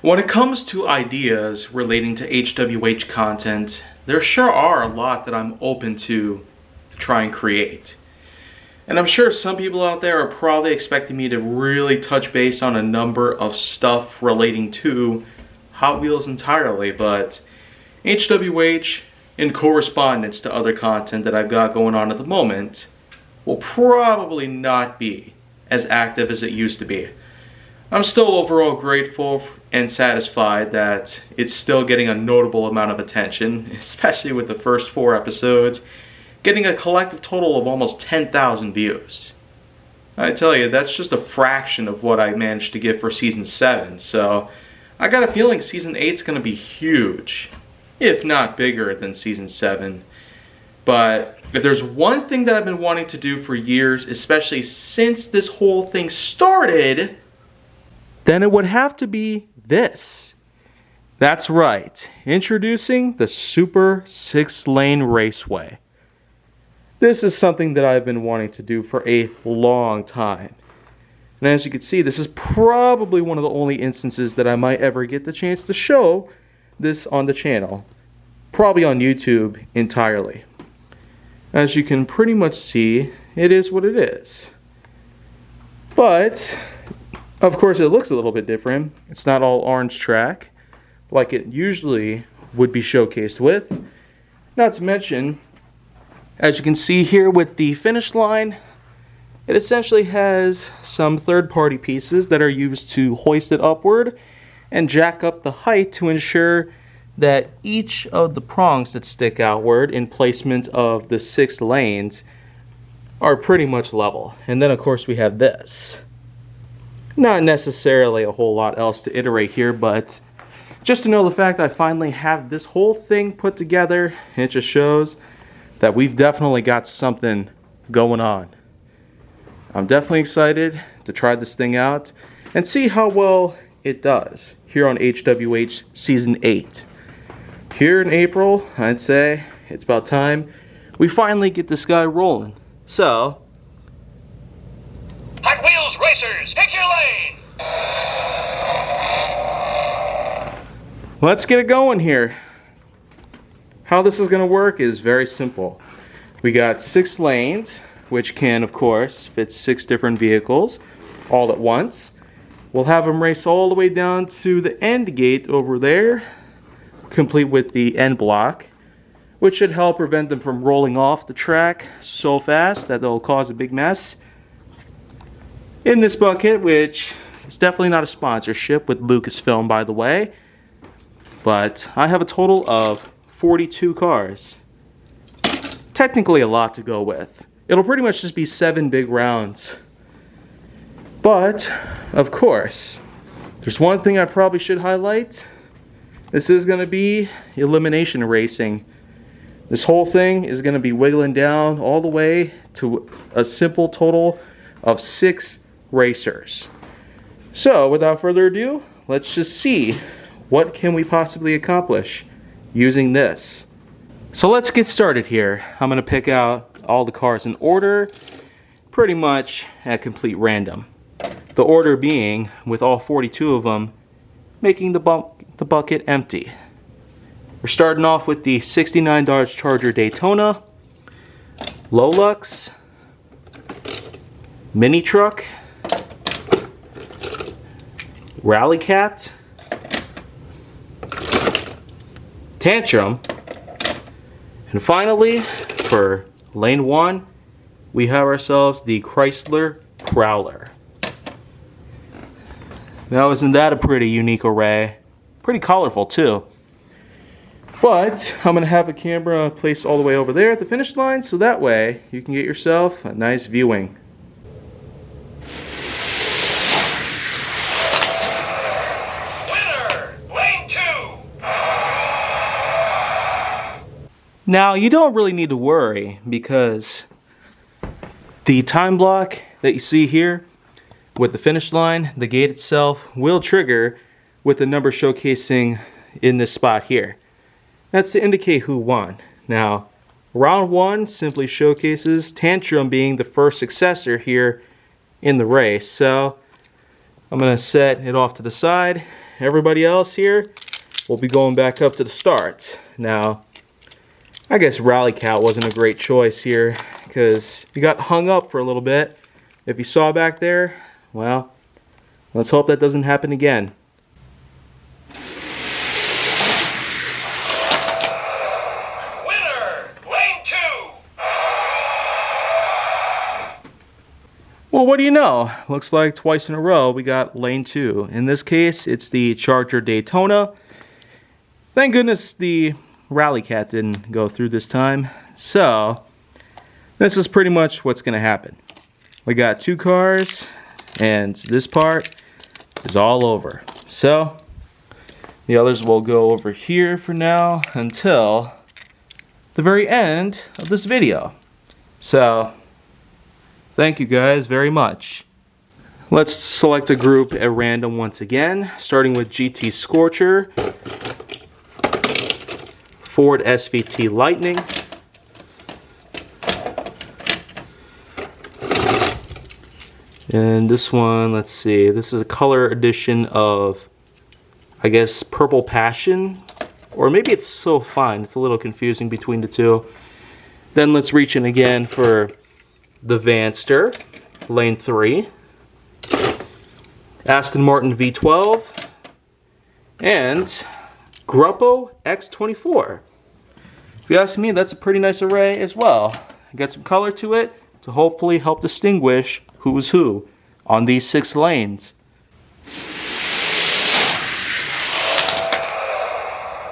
When it comes to ideas relating to HWH content, there sure are a lot that I'm open to try and create. And I'm sure some people out there are probably expecting me to really touch base on a number of stuff relating to Hot Wheels entirely, but HWH, in correspondence to other content that I've got going on at the moment, will probably not be as active as it used to be. I'm still overall grateful and satisfied that it's still getting a notable amount of attention, especially with the first 4 episodes, getting a collective total of almost 10,000 views. I tell you, that's just a fraction of what I managed to get for Season 7, so I got a feeling Season 8's going to be huge, if not bigger than Season 7. But if there's one thing that I've been wanting to do for years, especially since this whole thing started, then it would have to be this. That's right, introducing the Super 6-Lane Raceway. This is something that I've been wanting to do for a long time. And as you can see, this is probably one of the only instances that I might ever get the chance to show this on the channel. Probably on YouTube entirely. As you can pretty much see, it is what it is. But of course, it looks a little bit different. It's not all orange track like it usually would be showcased with. Not to mention, as you can see here with the finish line, it essentially has some third-party pieces that are used to hoist it upward and jack up the height to ensure that each of the prongs that stick outward in placement of the 6 lanes are pretty much level. And then of course we have this. Not necessarily a whole lot else to iterate here, but just to know the fact I finally have this whole thing put together, it just shows that we've definitely got something going on. I'm definitely excited to try this thing out and see how well it does here on HWH Season 8. Here in April, I'd say it's about time we finally get this guy rolling. So, Hot Wheels Racers, take your lane! let's get it going here. How this is going to work is very simple. We got 6 lanes, which can, of course, fit 6 different vehicles all at once. We'll have them race all the way down to the end gate over there, complete with the end block, which should help prevent them from rolling off the track so fast that they'll cause a big mess. In this bucket, which is definitely not a sponsorship with Lucasfilm, by the way, but I have a total of 42 cars. Technically a lot to go with. It'll pretty much just be 7 big rounds. But, of course, there's one thing I probably should highlight. This is going to be elimination racing. This whole thing is going to be wiggling down all the way to a simple total of 6 racers. So, without further ado, let's just see what can we possibly accomplish using this. So let's get started here. I'm going to pick out all the cars in order, pretty much at complete random. The order being, with all 42 of them, making the bucket empty. We're starting off with the '69 Dodge Charger Daytona, Lolux, Mini Truck, Rally Cat, Tantrum, and finally, for lane 1, we have ourselves the Chrysler Prowler. Now, isn't that a pretty unique array? Pretty colorful too. But I'm going to have a camera placed all the way over there at the finish line, so that way you can get yourself a nice viewing. Winner, lane 2! Now, you don't really need to worry because the time block that you see here with the finish line, the gate itself will trigger with the number showcasing in this spot here. That's to indicate who won. Now, round 1 simply showcases Tantrum being the first successor here in the race. So I'm going to set it off to the side everybody else here will be going back up to the start. Now, I guess Rally Cat wasn't a great choice here because he got hung up for a little bit. If you saw back there, well, let's hope that doesn't happen again. Winner, lane 2. Well, what do you know? Looks like twice in a row we got lane 2. In this case, it's the Charger Daytona. Thank goodness the Rally Cat didn't go through this time. So, this is pretty much what's going to happen. We got 2 cars, and this part is all over. So, the others will go over here for now until the very end of this video. So, thank you guys very much. Let's select a group at random once again, starting with GT Scorcher, Ford SVT Lightning, and this one, let's see, this is a color edition of, I guess, Purple Passion, or maybe it's So Fine. It's a little confusing between the two. Then let's reach in again for the Vanster, lane 3, Aston Martin V12, and Gruppo X24. If you ask me, that's a pretty nice array as well. Got some color to it to hopefully help distinguish who's who on these 6 lanes.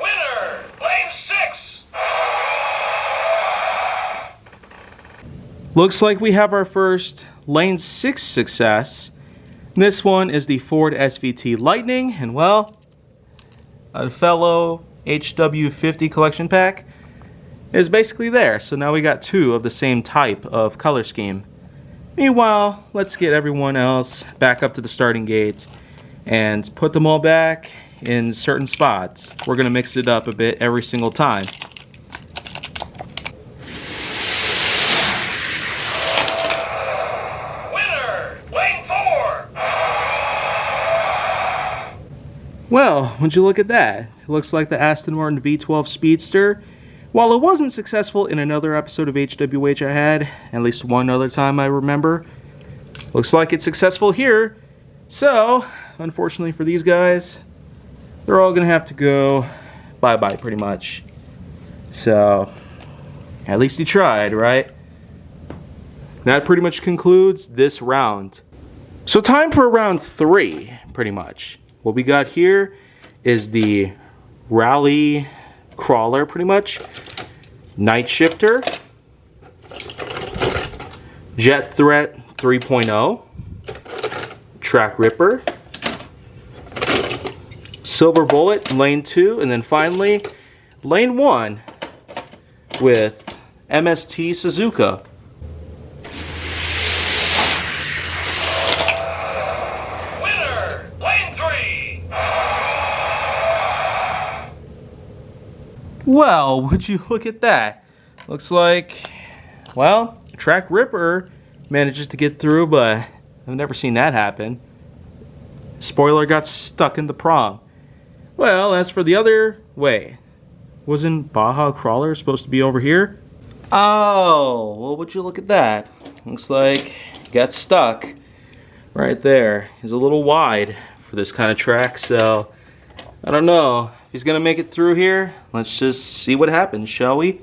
Winner, lane 6. Looks like we have our first lane 6 success. This one is the Ford SVT Lightning, and well, a fellow HW50 collection pack is basically there. So now we got 2 of the same type of color scheme. Meanwhile, let's get everyone else back up to the starting gate and put them all back in certain spots. We're gonna mix it up a bit every single time. Winner, lane 4. Well, would you look at that? It looks like the Aston Martin V12 Speedster. While it wasn't successful in another episode of HWH I had, at least one other time I remember, looks like it's successful here. So, unfortunately for these guys, they're all gonna have to go bye-bye pretty much. So, at least you tried, right? That pretty much concludes this round. So time for round 3, pretty much. What we got here is the Rally Crawler, pretty much, Night Shifter, Jet Threat 3.0, Track Ripper, Silver Bullet, lane 2, and then finally, lane 1 with MST Suzuka. Winner, lane 3. Well, would you look at that? Looks like, well, Track Ripper manages to get through, but I've never seen that happen. Spoiler, got stuck in the prong. Well, as for the other way, wasn't Baja Crawler supposed to be over here? Oh, well, would you look at that? Looks like got stuck right there. He's a little wide for this kind of track, so I don't know if he's gonna make it through here. Let's just see what happens, shall we?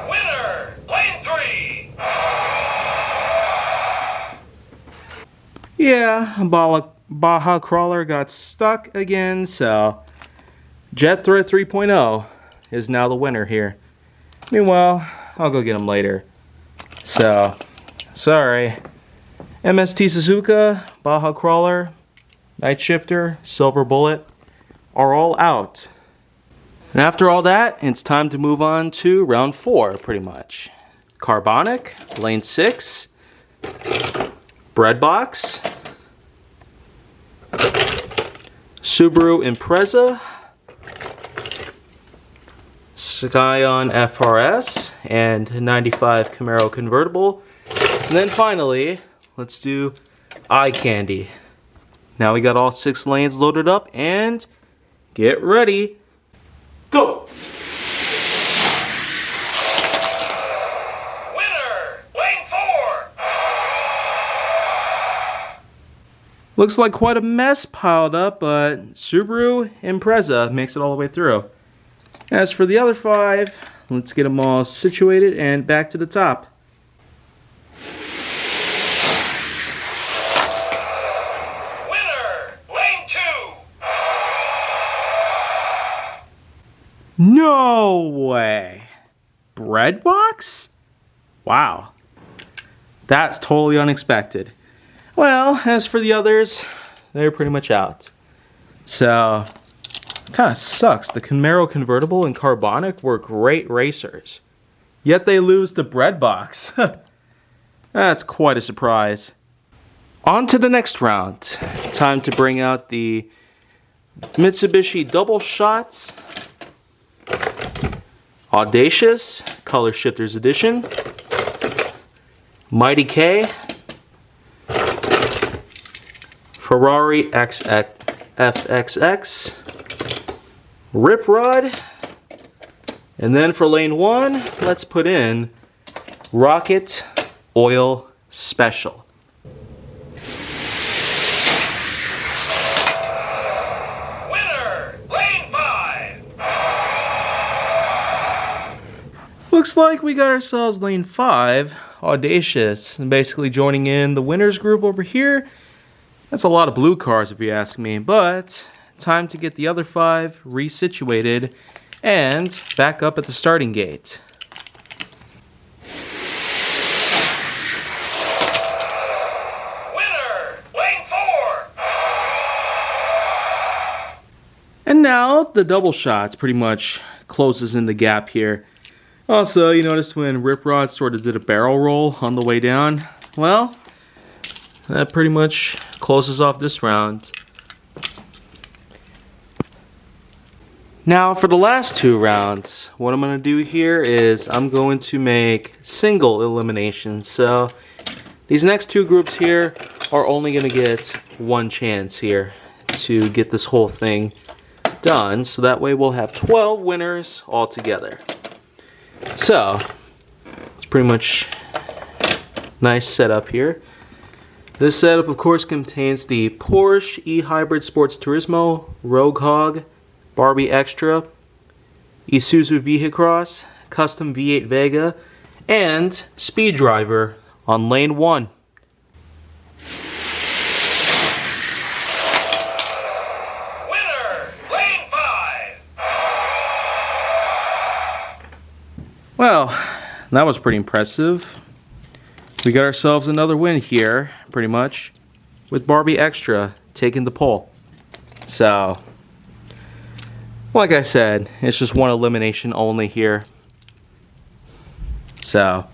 Winner, lane 3. Yeah, Baja Crawler got stuck again, so Jet Threat 3.0 is now the winner here. Meanwhile, I'll go get him later. So, sorry. MST Suzuka, Baja Crawler, Night Shifter, Silver Bullet are all out. And after all that, it's time to move on to round 4, pretty much. Carbonic, lane 6, Breadbox, Subaru Impreza, Scion FRS, and 95 Camaro convertible. And then finally, let's do eye candy. Now we got all 6 lanes loaded up and get ready. Go! Winner, lane 4. Looks like quite a mess piled up, but Subaru Impreza makes it all the way through. As for the other 5, let's get them all situated and back to the top. Winner, lane 2. No way! Bread box? Wow. That's totally unexpected. Well, as for the others, they're pretty much out. So, kind of sucks. The Camaro convertible and Carbonic were great racers. Yet they lose to bread box. That's quite a surprise. On to the next round. Time to bring out the Mitsubishi Double Shots Audacious Color Shifters Edition, Mighty K, Ferrari FXX, Rip Rod, and then for lane 1, let's put in Rocket Oil Special. Winner, lane 5. Looks like we got ourselves lane 5, Audacious, and basically joining in the winners group over here. That's a lot of blue cars if you ask me, but time to get the other 5 resituated and back up at the starting gate. Winner, lane 4. And now the double shots pretty much closes in the gap here. Also, you noticed when Rip Rod sort of did a barrel roll on the way down? Well, that pretty much closes off this round. Now for the last 2 rounds, what I'm going to do here is I'm going to make single eliminations. So these next 2 groups here are only going to get 1 chance here to get this whole thing done. So that way we'll have 12 winners altogether. So it's pretty much nice setup here. This setup, of course, contains the Porsche e-Hybrid Sports Turismo, Rogue Hog, Barbie Extra, Isuzu V-Cross, Custom V8 Vega, and Speed Driver on lane 1. Winner, lane 5. Well, that was pretty impressive. We got ourselves another win here, pretty much, with Barbie Extra taking the pole. So, like I said, it's just 1 elimination only here. So,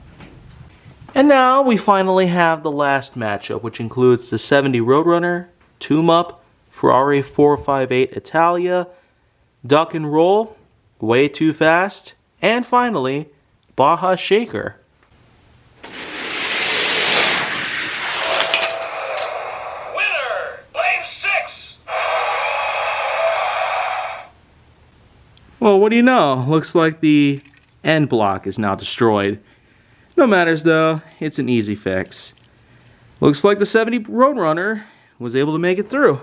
and now we finally have the last matchup, which includes the 70 Roadrunner, Tomb Up, Ferrari 458 Italia, Duck and Roll, Way Too Fast, and finally, Baja Shaker. Well, what do you know? Looks like the end block is now destroyed. No matters though, it's an easy fix. Looks like the 70 Roadrunner was able to make it through.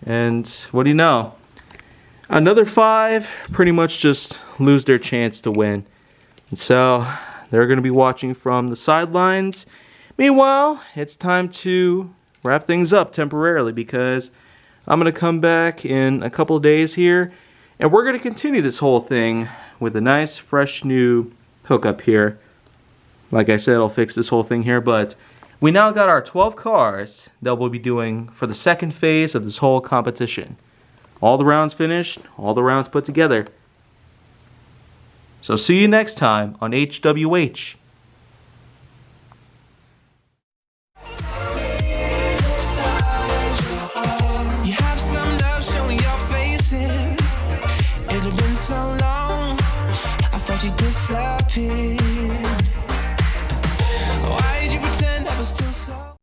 And what do you know? Another 5 pretty much just lose their chance to win. And so they're going to be watching from the sidelines. Meanwhile, it's time to wrap things up temporarily because I'm going to come back in a couple of days here. And we're going to continue this whole thing with a nice, fresh, new hookup here. Like I said, I'll fix this whole thing here, but we now got our 12 cars that we'll be doing for the second phase of this whole competition. All the rounds finished, all the rounds put together. So see you next time on HWH. You have some love showing your faces. It had been so long, I thought you disappeared.